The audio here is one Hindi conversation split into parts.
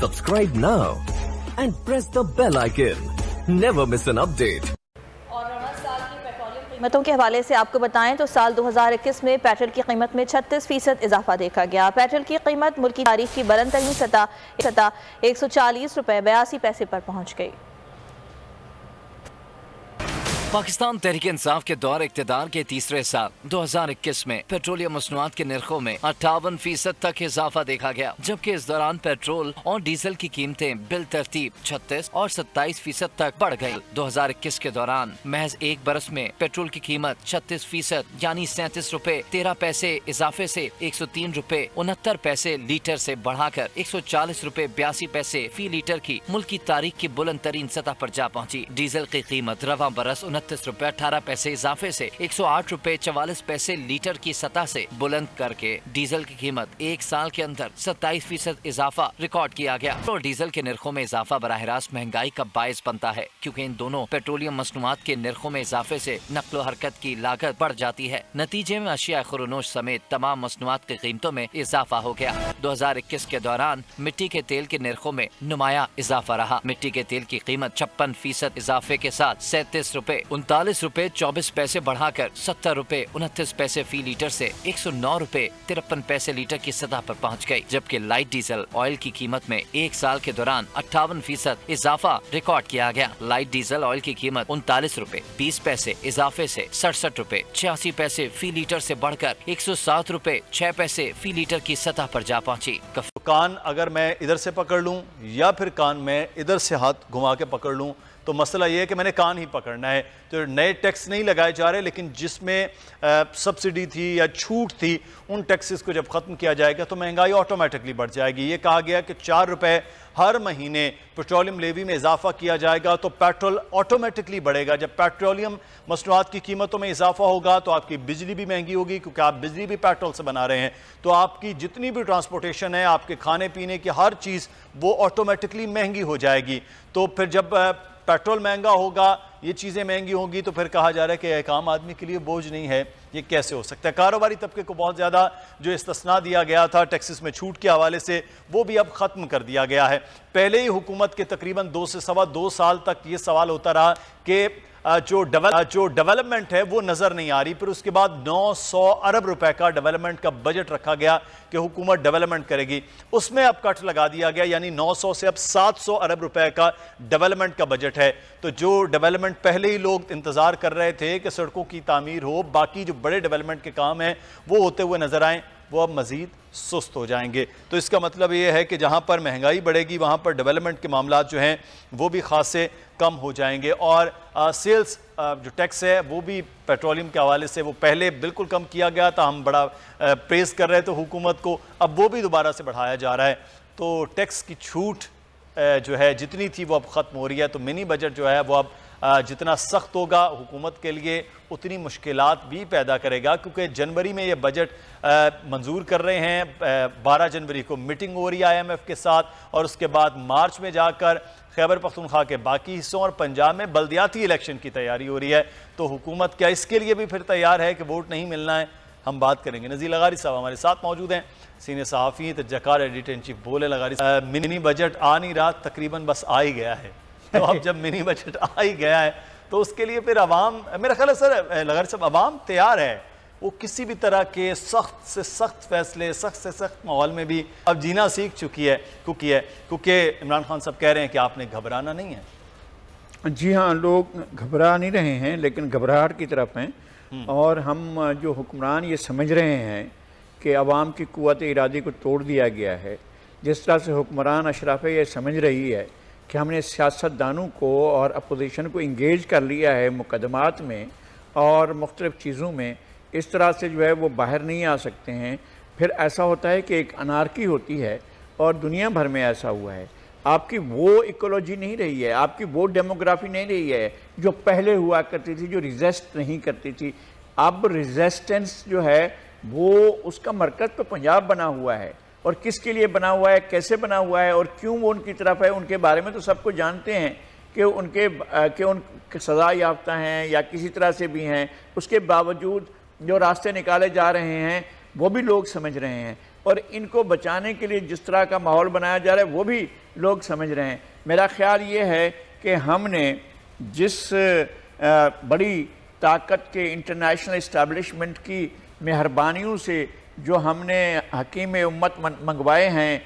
Subscribe now and press the bell icon. Never miss an update. कीमतों के हवाले से आपको बताएं तो साल 2021 में पेट्रोल की कीमत में 36% इजाफा देखा गया। पेट्रोल की कीमत मुल्क की तारीख की बुलंद तरीन सतह 140 रुपये 82 पैसे पर पहुंच गई। पाकिस्तान तहरीक इंसाफ के दौर इक़्तिदार के तीसरे साल 2021 में पेट्रोलियम मसनूआत के निर्खों में 58% तक इजाफा देखा गया, जबकि इस दौरान पेट्रोल और डीजल की कीमतें बिल तरतीब 36 और 27% तक बढ़ गयी। 2021 के दौरान महज एक बरस में पेट्रोल की कीमत 36% यानी 37 रुपए 13 पैसे इजाफे से 103 रुपए 69 पैसे लीटर से बढ़ाकर 140 रुपए 82 पैसे फी लीटर की मुल्क की तारीख की बुलंद तरीन सतह पर जा पहुँची। डीजल की कीमत रवा बरस 29 रुपए 18 पैसे इजाफे से 108 रुपए 44 पैसे लीटर की सतह से बुलंद करके डीजल की कीमत एक साल के अंदर 27% इजाफा रिकॉर्ड किया गया। और डीजल के निर्खों में इजाफा बराह रास्त महंगाई का बायस बनता है, क्योंकि इन दोनों पेट्रोलियम मसनूआत के निर्खों में इजाफे से नक्लो हरकत की लागत बढ़ जाती है। नतीजे में अशिया खुरनोश समेत तमाम मसनूआत की कीमतों में इजाफा हो गया। 2021 के दौरान मिट्टी के तेल के निर्खों में नुमाया इजाफा रहा। मिट्टी के तेल की कीमत 56% इजाफे के साथ 37 रुपए 39 रुपए 24 पैसे बढ़ाकर 70 रुपए 29 पैसे फी लीटर से 109 रुपए 53 पैसे लीटर की सतह पर पहुंच गई। जबकि लाइट डीजल ऑयल की कीमत में एक साल के दौरान 58% इजाफा रिकॉर्ड किया गया। लाइट डीजल ऑयल की कीमत 39 रुपए 20 पैसे इजाफे से 67 रुपए 86 पैसे फी लीटर से बढ़कर 107 रुपए 6 पैसे फी लीटर की सतह पर जा पहुंची। कान अगर मैं इधर से पकड़ लूं या फिर कान में इधर से हाथ घुमा के पकड़ लूं तो मसला ये है कि मैंने कान ही पकड़ना है। तो नए टैक्स नहीं लगाए जा रहे, लेकिन जिसमें सब्सिडी थी या छूट थी उन टैक्सेस को जब ख़त्म किया जाएगा तो महंगाई ऑटोमेटिकली बढ़ जाएगी। ये कहा गया कि 4 रुपए हर महीने पेट्रोलियम लेवी में इजाफा किया जाएगा तो पेट्रोल ऑटोमेटिकली बढ़ेगा। जब पेट्रोलियम मसनूआत की कीमतों में इजाफा होगा तो आपकी बिजली भी महंगी होगी, क्योंकि आप बिजली भी पेट्रोल से बना रहे हैं। तो आपकी जितनी भी ट्रांसपोर्टेशन है, आपके खाने पीने की हर चीज़ वो ऑटोमेटिकली महंगी हो जाएगी। तो फिर जब पेट्रोल महंगा होगा, ये चीज़ें महंगी होंगी, तो फिर कहा जा रहा है कि एक आम आदमी के लिए बोझ नहीं है। ये कैसे हो सकता है? कारोबारी तबके को बहुत ज़्यादा जो इस्तिस्ना दिया गया था टैक्सेस में छूट के हवाले से, वो भी अब ख़त्म कर दिया गया है। पहले ही हुकूमत के तकरीबन 2 से सवा 2 साल तक ये सवाल होता रहा कि जो डेवलपमेंट है वो नज़र नहीं आ रही। फिर उसके बाद 900 अरब रुपए का डेवलपमेंट का बजट रखा गया कि हुकूमत डेवलपमेंट करेगी। उसमें अब कट लगा दिया गया, यानी 900 से अब 700 अरब रुपए का डेवलपमेंट का बजट है। तो जो डेवलपमेंट पहले ही लोग इंतज़ार कर रहे थे कि सड़कों की तामीर हो, बाकी जो बड़े डेवलपमेंट के काम हैं वो होते हुए नज़र आएँ, वो अब मज़ीद सुस्त हो जाएंगे। तो इसका मतलब ये है कि जहाँ पर महंगाई बढ़ेगी वहाँ पर डेवलपमेंट के मामलात जो हैं वो भी खासे कम हो जाएंगे। और सेल्स जो टैक्स है वो भी पेट्रोलियम के हवाले से वो पहले बिल्कुल कम किया गया था, हम बड़ा प्रेस कर रहे थे हुकूमत को, अब वो भी दोबारा से बढ़ाया जा रहा है। तो टैक्स की छूट जो है जितनी थी वो अब ख़त्म हो रही है। तो मिनी बजट जो है वो अब जितना सख्त होगा हुकूमत के लिए उतनी मुश्किलात भी पैदा करेगा, क्योंकि जनवरी में ये बजट मंजूर कर रहे हैं। 12 जनवरी को मीटिंग हो रही है IMF के साथ, और उसके बाद मार्च में जाकर खैबर पख्तूनख्वा के बाकी हिस्सों और पंजाब में बल्दियाती इलेक्शन की तैयारी हो रही है। तो हुकूमत क्या इसके लिए भी फिर तैयार है कि वोट नहीं मिलना है? हम बात करेंगे। नज़ीर लगारी साहब हमारे साथ मौजूद हैं, सीनियर सहाफ़ी तजकार एडिटर इन चीफ। बोले लगारी साहब, मिनी बजट आ नहीं रहा, तकरीबन बस आ ही गया है। तो अब जब मिनी बजट आ ही गया है तो उसके लिए फिर अवाम, मेरा ख्याल है सर लगारी साहब, अवाम तैयार है, वो किसी भी तरह के सख्त से सख्त फैसले, सख्त से सख्त माहौल में भी अब जीना सीख चुकी है क्योंकि इमरान खान साहब कह रहे हैं कि आपने घबराना नहीं है। जी हाँ, लोग घबरा नहीं रहे हैं, लेकिन घबराहट की तरफ हैं। और हम जो हुक्मरान ये समझ रहे हैं कि अवाम की क़ुव्वत इरादी को तोड़ दिया गया है। जिस तरह से हुक्मरान अशराफ ये समझ रही है कि हमने सियासतदानों को और अपोजिशन को इंगेज कर लिया है मुकदमात में और मुख्तलिफ़ चीज़ों में, इस तरह से जो है वो बाहर नहीं आ सकते हैं। फिर ऐसा होता है कि एक अनारकी होती है, और दुनिया भर में ऐसा हुआ है। आपकी वो इकोलॉजी नहीं रही है, आपकी वो डेमोग्राफी नहीं रही है जो पहले हुआ करती थी, जो रिजेस्ट नहीं करती थी। अब रेजिस्टेंस जो है वो उसका मरकज़ तो पंजाब बना हुआ है, और किसके लिए बना हुआ है, कैसे बना हुआ है और क्यों वो उनकी तरफ है, उनके बारे में तो सबको जानते हैं कि उनके सज़ा याफ्ता हैं या किसी तरह से भी हैं। उसके बावजूद जो रास्ते निकाले जा रहे हैं वो भी लोग समझ रहे हैं। और इनको बचाने के लिए जिस तरह का माहौल बनाया जा रहा है वो भी लोग समझ रहे हैं। मेरा ख्याल ये है कि हमने जिस बड़ी ताकत के इंटरनेशनल इस्टेब्लिशमेंट की मेहरबानियों से जो हमने हकीम उम्मत मंगवाए हैं,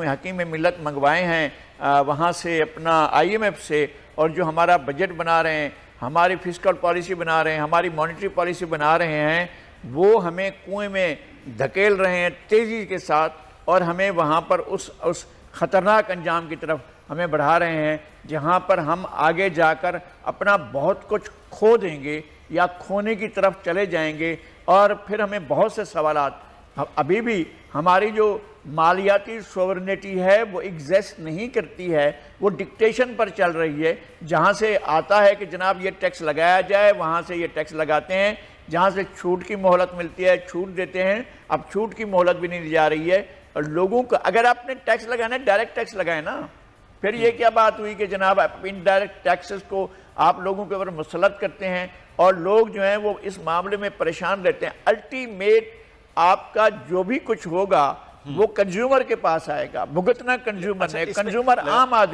हकीम मिलत मंगवाए हैं वहाँ से, अपना IMF से, और जो हमारा बजट बना रहे हैं, हमारी फिस्कल पॉलिसी बना रहे हैं, हमारी मॉनेटरी पॉलिसी बना रहे हैं, वो हमें कुएं में धकेल रहे हैं तेज़ी के साथ, और हमें वहाँ पर उस ख़तरनाक अंजाम की तरफ हमें बढ़ा रहे हैं जहाँ पर हम आगे जाकर अपना बहुत कुछ खो देंगे या खोने की तरफ चले जाएंगे, और फिर हमें बहुत से सवालात, अभी भी हमारी जो मालियाती सोवरेनिटी है वो एग्जिस्ट नहीं करती है, वो डिक्टेशन पर चल रही है। जहाँ से आता है कि जनाब ये टैक्स लगाया जाए, वहाँ से ये टैक्स लगाते हैं, जहाँ से छूट की मोहलत मिलती है छूट देते हैं, अब छूट की मोहलत भी नहीं दी जा रही है। और लोगों को अगर आपने टैक्स लगाना है डायरेक्ट टैक्स लगाए ना, फिर ये क्या बात हुई कि जनाब आप इनडायरेक्ट टैक्सेस को आप लोगों के ऊपर मुसलत करते हैं और लोग जो हैं वो इस मामले में परेशान रहते हैं। अल्टीमेट आपका जो भी कुछ होगा वो कंज्यूमर के पास आएगा, भुगतना कंज्यूमर ने, कंज्यूमर आम आदमी